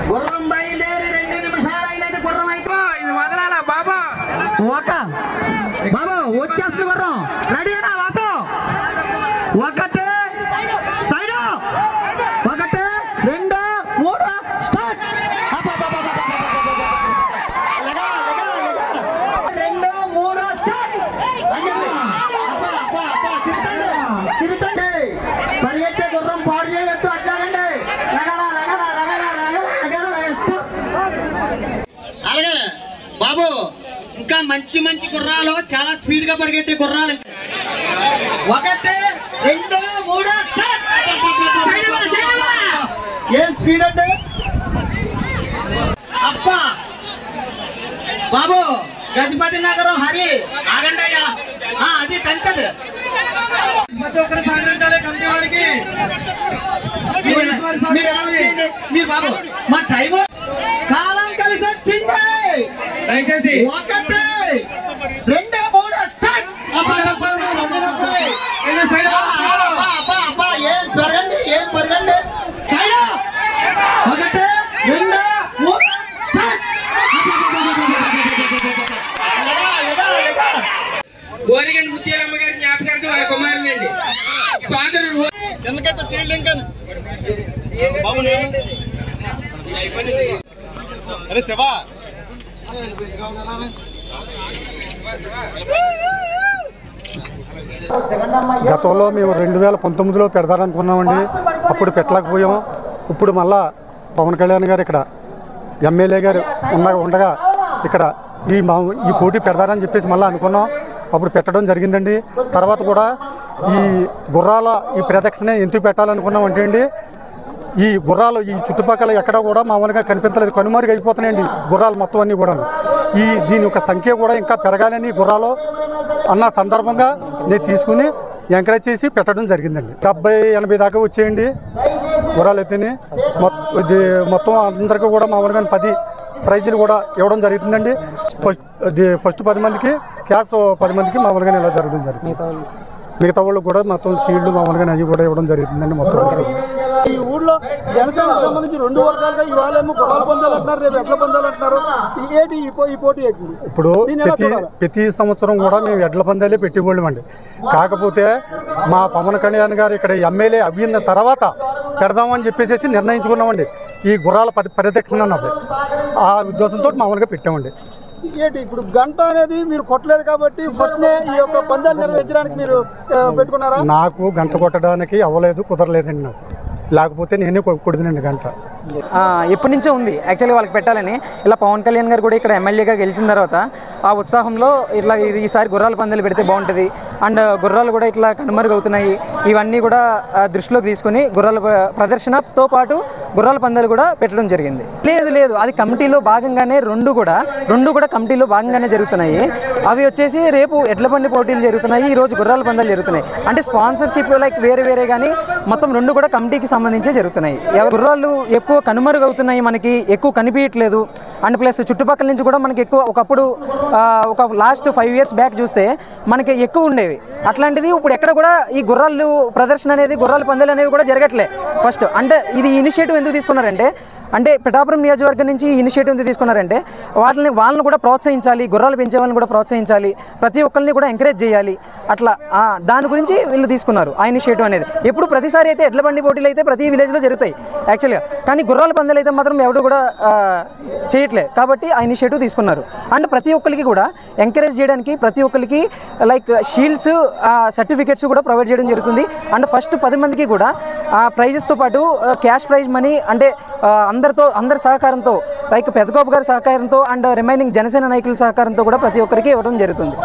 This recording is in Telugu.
గుర్రం బయలుదేరి 2 నిమిషాలైనది. గుర్రం అయితే ఇది వదలాలా బాబా? బాబా వచ్చేస్తుంది గుర్రం. రెడీనా వాసు? ఒకటి సైడ్, 1 2 3 స్టార్ట్. 2 3 స్టార్ట్. చిరుతండి పరిగెత్తే గుర్రం పాడు చేయొద్దు. అట్లాగండి అలాగే బాబు. ఇంకా మంచి మంచి గుర్రాలు, చాలా స్పీడ్ గా పరిగెట్టే గుర్రాలు. 1 2 3 స్టార్ట్. ఏ స్పీడ్ అంటే అబ్బా బాబు. గజపతి నగరం హరి ఆగండి అయ్యా. అది కంటది. మీరు ఎలా వచ్చేయండి మీరు బాబు. మా టైం కాలం కలిసి వచ్చింది. 1 2 3 స్టార్ట్. ఏం పెరగండి, ఏం పెరగండి. 1 2 3 స్టార్ట్. గోరిగండి ముత్యాలమ్మ గారి జ్ఞాపకార్థం వారి కుమారులండి స్వాతంత్రుడు. ఎందుకంటే సీల్డింగ్ బాబు అరే శివా గతంలో మేము 2019లో పెడతారనుకున్నామండి. అప్పుడు పెట్టలేకపోయాం. ఇప్పుడు మళ్ళా పవన్ కళ్యాణ్ గారు ఇక్కడ ఎమ్మెల్యే గారు ఉండగా ఇక్కడ ఈ పోటీ పెడతారని చెప్పేసి మళ్ళీ అనుకున్నాం. అప్పుడు పెట్టడం జరిగిందండి. తర్వాత కూడా ఈ గుర్రాల ఈ ప్రదక్షిణ ఎందుకు పెట్టాలనుకున్నాం అంటే అండి, ఈ గుర్రాలు ఈ చుట్టుపక్కల ఎక్కడ కూడా మామూలుగా కనిపించలేదు. కనుమరుగు అయిపోతున్నాయండి గుర్రాలు మొత్తం అన్నీ కూడా. దీని యొక్క సంఖ్య కూడా ఇంకా పెరగాలని గుర్రాలు అన్న సందర్భంగా నేను తీసుకుని ఎంకరేజ్ చేసి పెట్టడం జరిగిందండి. 70-80 దాకా వచ్చేయండి గుర్రాలు అయితేనే. మొత్తం అందరికీ కూడా మామూలుగా 10 ప్రైజులు కూడా ఇవ్వడం జరుగుతుందండి. ఫస్ట్ 10 మందికి క్యాష్, 10 మందికి మామూలుగా ఇలా జరగడం జరుగుతుంది. మిగతా వాళ్ళు కూడా మొత్తం సీడ్లు మామూలుగా అవి కూడా ఇవ్వడం జరుగుతుందండి. మొత్తం ఈ ఊళ్ళో జనసేనకు సంబంధించి 2 వర్గాలుగా ఇవాళేమో గుర్రాలు పొందాలంటున్నారు, రేపు ఎట్లా పొందాలంటున్నారు. ఈ పోటీ ఏంటి? ఇప్పుడు ప్రతి సంవత్సరం కూడా మేము ఎడ్ల పందాలే పెట్టేవాళ్ళం అండి. కాకపోతే మా పవన్ కళ్యాణ్ గారు ఇక్కడ ఎమ్మెల్యే అయ్యిన తర్వాత పెడదామని చెప్పేసి నిర్ణయించుకున్నామండి. ఈ గుర్రాల పరిరక్షణ అన్నది ఆ ఉద్దేశంతో మామూలుగా పెట్టామండి. ఏంటి ఇప్పుడు గంట అనేది మీరు కొట్టలేదు కాబట్టి ఫస్ట్నే ఈ యొక్క పందాలు నిర్వహించడానికి మీరు పెట్టుకున్నారా? నాకు గంట కొట్టడానికి అవ్వలేదు, కుదరలేదండి. నాకు లేకపోతే నేనే కొడుతున్నాండి గంట. ఎప్పటి నుంచో ఉంది యాక్చువల్లీ వాళ్ళకి పెట్టాలని. ఇలా పవన్ కళ్యాణ్ గారు కూడా ఇక్కడ ఎమ్మెల్యేగా గెలిచిన తర్వాత ఆ ఉత్సాహంలో ఇట్లా ఈసారి గుర్రాల పందాలు పెడితే బాగుంటుంది, అండ్ గుర్రాలు కూడా ఇట్లా కనుమరుగు అవుతున్నాయి, ఇవన్నీ కూడా దృష్టిలోకి తీసుకుని గుర్రాల ప్రదర్శనతో పాటు గుర్రాల పందాలు కూడా పెట్టడం జరిగింది. లేదు అది కమిటీలో భాగంగానే రెండు కూడా కమిటీలో భాగంగానే జరుగుతున్నాయి. అవి వచ్చేసి రేపు ఎడ్ల బండి పోటీలు జరుగుతున్నాయి, ఈరోజు గుర్రాల పందాలు జరుగుతున్నాయి. అంటే స్పాన్సర్షిప్ లైక్ వేరే కానీ మొత్తం 2 కూడా కమిటీకి సంబంధించే జరుగుతున్నాయి. గుర్రాలు ఎక్కువ కనుమరుగు అవుతున్నాయి, మనకి ఎక్కువ కనిపించట్లేదు. అండ్ ప్లస్ చుట్టుపక్కల నుంచి కూడా మనకి ఎక్కువ ఒకప్పుడు ఒక లాస్ట్ 5 years బ్యాక్ చూస్తే మనకి ఎక్కువ ఉండేవి. అట్లాంటిది ఇప్పుడు ఎక్కడ కూడా ఈ గుర్రాలు ప్రదర్శన అనేది, గుర్రాల పందాలు అనేవి కూడా జరగట్లే. ఫస్ట్ అంటే ఇది ఇనిషియేటివ్ ఎందుకు తీసుకున్నారంటే, పిఠాపురం నియోజకవర్గం నుంచి ఈ ఇనిషియేటివ్ ఎందుకు తీసుకున్నారంటే వాళ్ళని కూడా ప్రోత్సహించాలి, గుర్రాలు పెంచే వాళ్ళని కూడా ప్రోత్సహించాలి, ప్రతి ఒక్కరిని కూడా ఎంకరేజ్ చేయాలి. అట్లా దాని గురించి వీళ్ళు తీసుకున్నారు ఆ ఇనిషియేటివ్ అనేది. ఎప్పుడు ప్రతిసారి అయితే ఎడ్ల బండి పోటీలు అయితే ప్రతి విలేజ్లో జరుగుతాయి యాక్చువల్గా, కానీ గుర్రాల పందాలు అయితే మాత్రం ఎవరు కూడా చేయట్లేదు. కాబట్టి ఆ ఇనిషియేటివ్ తీసుకున్నారు. అండ్ ప్రతి ఒక్కరికి కూడా ఎంకరేజ్ చేయడానికి ప్రతి ఒక్కరికి లైక్ షీల్డ్స్, సర్టిఫికేట్స్ కూడా ప్రొవైడ్ చేయడం జరుగుతుంది. అండ్ ఫస్ట్ 10 మందికి కూడా ప్రైజెస్తో పాటు క్యాష్ ప్రైజ్ మనీ అంటే అందరి సహకారంతో లైక్ పెద్దగోపు గారి సహకారంతో అండ్ రిమైనింగ్ జనసేన నాయకుల సహకారంతో కూడా ప్రతి ఒక్కరికి ఇవ్వడం జరుగుతుంది.